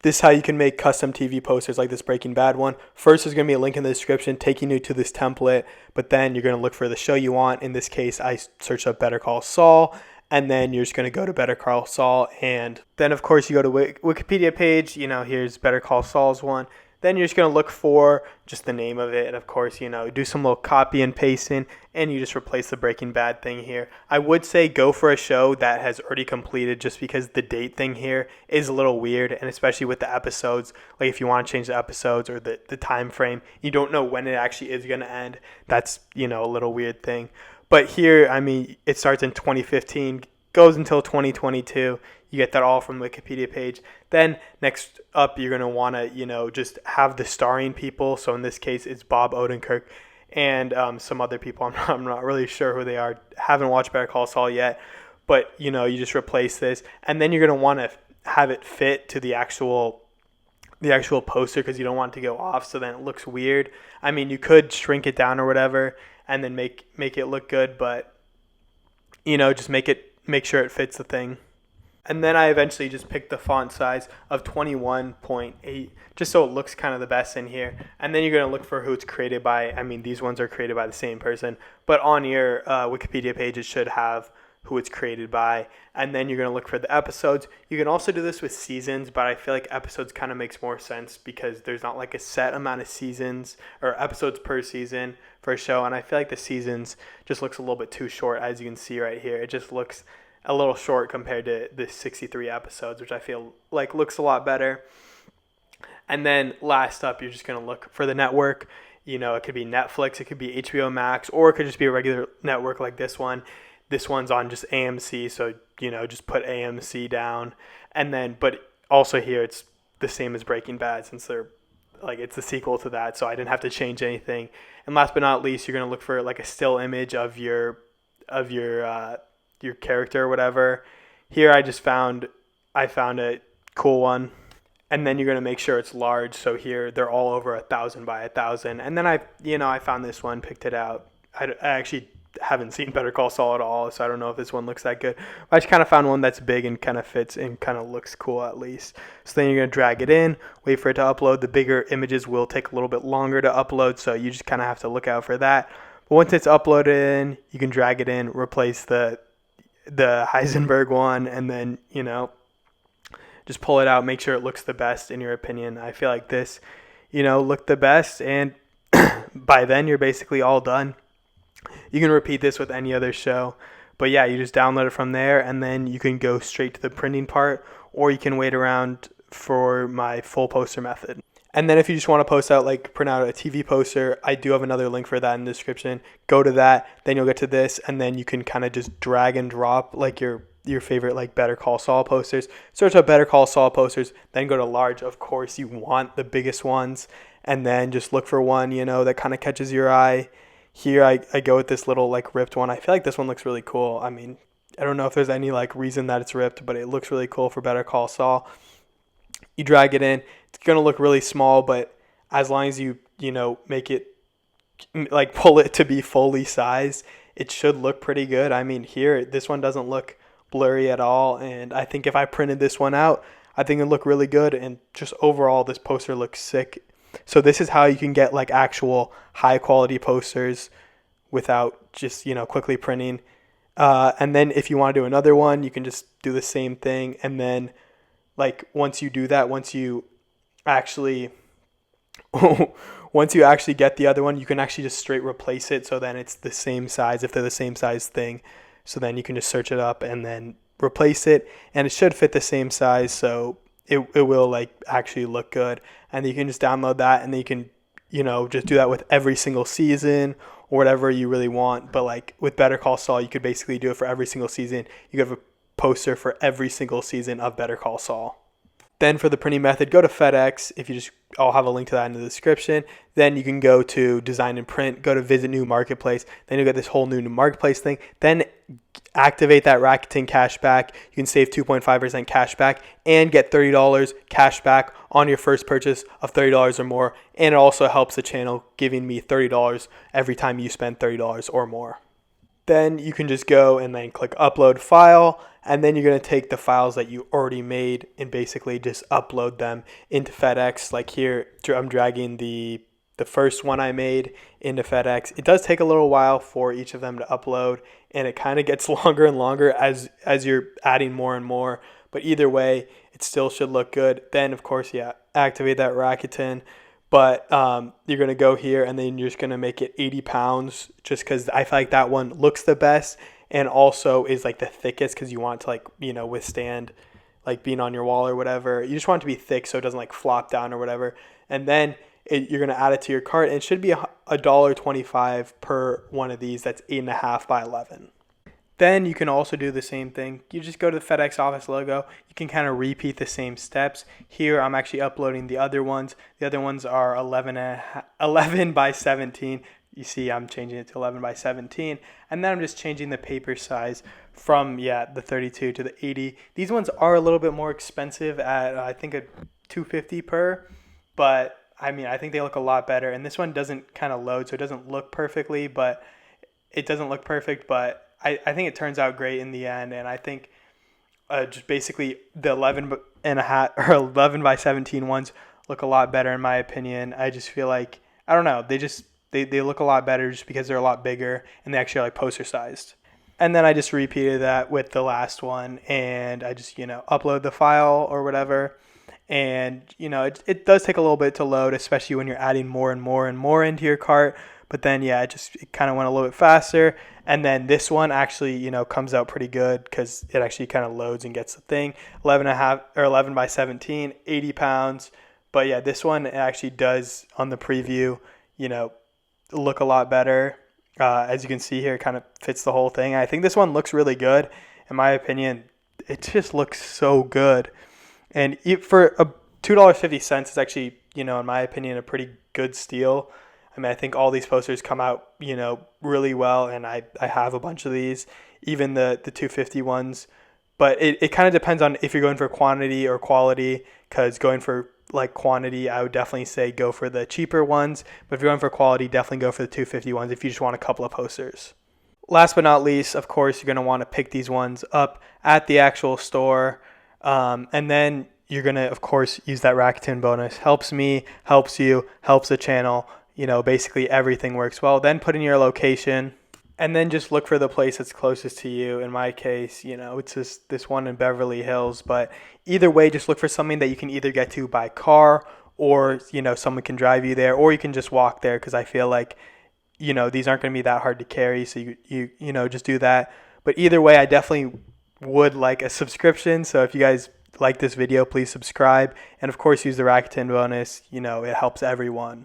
This is how you can make custom TV posters like this Breaking Bad one. First, there's going to be a link in the description taking you to this template, but then you're going to look for the show you want. In this case, I searched up Better Call Saul, and then you're just going to go to Better Call Saul, and then, of course, you go to Wikipedia page. Here's Better Call Saul's one. Then you're just going to look for just the name of it. And, of course, do some little copy and pasting, and you just replace the Breaking Bad thing here. I would say go for a show that has already completed just because the date thing here is a little weird, and especially with the episodes. Like if you want to change the episodes or the time frame, you don't know when it actually is going to end. That's, a little weird thing. But here, it starts in 2015, goes until 2022. You get that all from the Wikipedia page. Then next up, you're going to want to, just have the starring people. So in this case, it's Bob Odenkirk and some other people. I'm not really sure who they are. Haven't watched Better Call Saul yet. But, you just replace this. And then you're going to want to have it fit to the actual poster because you don't want it to go off. So then it looks weird. You could shrink it down or whatever and then make it look good. But, just make sure it fits the thing. And then I eventually just picked the font size of 21.8 just so it looks kind of the best in here. And then you're going to look for who it's created by. These ones are created by the same person. But on your Wikipedia page, it should have who it's created by. And then you're going to look for the episodes. You can also do this with seasons, but I feel like episodes kind of makes more sense because there's not like a set amount of seasons or episodes per season for a show. And I feel like the seasons just looks a little bit too short, as you can see right here. It just looks a little short compared to the 63 episodes, which I feel like looks a lot better. And then last up, you're just going to look for the network. It could be Netflix, it could be HBO Max, or it could just be a regular network like this one. This one's on just AMC, so, just put AMC down. And then, but also here, it's the same as Breaking Bad since it's the sequel to that, so I didn't have to change anything. And last but not least, you're going to look for like a still image of your character or whatever. Here I found a cool one, and then you're going to make sure it's large. So here they're all over 1,000 by 1,000. And then I found this one, picked it out. I actually haven't seen Better Call Saul at all, so I don't know if this one looks that good. I just kind of found one that's big and kind of fits and kind of looks cool at least. So then you're going to drag it in, wait for it to upload. The bigger images will take a little bit longer to upload, so you just kind of have to look out for that. But once it's uploaded in, you can drag it in, replace the Heisenberg one, and then, just pull it out, make sure it looks the best in your opinion. I feel like this, looked the best, and by then you're basically all done. You can repeat this with any other show, but yeah, you just download it from there, and then you can go straight to the printing part, or you can wait around for my full poster method. And then if you just want to print out a TV poster, I do have another link for that in the description. Go to that, then you'll get to this, and then you can kind of just drag and drop your favorite Better Call Saul posters. Search up Better Call Saul posters, then go to large. Of course, you want the biggest ones, and then just look for one, that kind of catches your eye. Here I go with this little ripped one. I feel like this one looks really cool. I don't know if there's any reason that it's ripped, but it looks really cool for Better Call Saul. You drag it in. It's going to look really small, but as long as you make it pull it to be fully sized, it should look pretty good. Here this one doesn't look blurry at all, and I think if I printed this one out, I think it'd look really good, and just overall this poster looks sick. So this is how you can get actual high quality posters without just quickly printing. And then if you want to do another one, you can just do the same thing, and then once you do that, once you actually get the other one, you can actually just straight replace it, so then it's the same size if they're the same size thing. So then you can just search it up and then replace it, and it should fit the same size, so it will actually look good. And then you can just download that, and then you can just do that with every single season or whatever you really want. But with Better Call Saul, you could basically do it for every single season. You could have a poster for every single season of Better Call Saul. Then for the printing method, go to Fedex. I'll have a link to that in the description. Then you can go to Design and Print, go to Visit New Marketplace. Then you'll get this whole new Marketplace thing. Then activate that Rakuten cashback. You can save 2.5% cashback and get $30 cashback on your first purchase of $30 or more. And it also helps the channel, giving me $30 every time you spend $30 or more. Then you can just go and then click upload file, and then you're going to take the files that you already made and basically just upload them into Fedex. Like here, I'm dragging the first one I made into Fedex. It does take a little while for each of them to upload, and it kind of gets longer and longer as you're adding more and more. But either way, it still should look good. Then, of course, yeah, activate that Rakuten. But you're going to go here, and then you're just going to make it 80 pounds just because I feel like that one looks the best and also is like the thickest because you want to like, withstand like being on your wall or whatever. You just want it to be thick so it doesn't like flop down or whatever. And then you're going to add it to your cart. And it should be $1.25 per one of these. That's 8.5 by 11. Then you can also do the same thing. You just go to the FedEx office logo. You can kind of repeat the same steps. Here I'm actually uploading the other ones. The other ones are 11 by 17. You see I'm changing it to 11 by 17. And then I'm just changing the paper size from, the 32 to the 80. These ones are a little bit more expensive at, I think, a $2.50 per. But, I mean, I think they look a lot better. And this one doesn't kind of load, so it doesn't look perfectly, but it doesn't look perfect, but I think it turns out great in the end, and I think just basically the 11 and a half or 11 by 17 ones look a lot better in my opinion. I just feel like, I don't know, they look a lot better just because they're a lot bigger and they actually are like poster sized. And then I just repeated that with the last one, and I just upload the file or whatever. And it does take a little bit to load, especially when you're adding more and more and more into your cart. But then, it kind of went a little bit faster. And then this one actually, comes out pretty good because it actually kind of loads and gets the thing. 11 and a half or 11 by 17, 80 pounds. But yeah, this one actually does on the preview, look a lot better. As you can see here, it kind of fits the whole thing. I think this one looks really good. In my opinion, it just looks so good. And for a $2.50, it's actually, in my opinion, a pretty good steal. I mean, I think all these posters come out, really well, and I have a bunch of these, even the 250 ones. But it kind of depends on if you're going for quantity or quality, because going for like quantity, I would definitely say go for the cheaper ones. But if you're going for quality, definitely go for the 250 ones if you just want a couple of posters. Last but not least, of course, you're going to want to pick these ones up at the actual store. And then you're going to, of course, use that Rakuten bonus. Helps me, helps you, helps the channel. Basically everything works well. Then put in your location and then just look for the place that's closest to you. In my case, it's just this one in Beverly Hills. But either way, just look for something that you can either get to by car or, someone can drive you there, or you can just walk there because I feel like, these aren't going to be that hard to carry. So you just do that. But either way, I definitely would like a subscription. So if you guys like this video, please subscribe. And of course, use the Rakuten bonus. It helps everyone.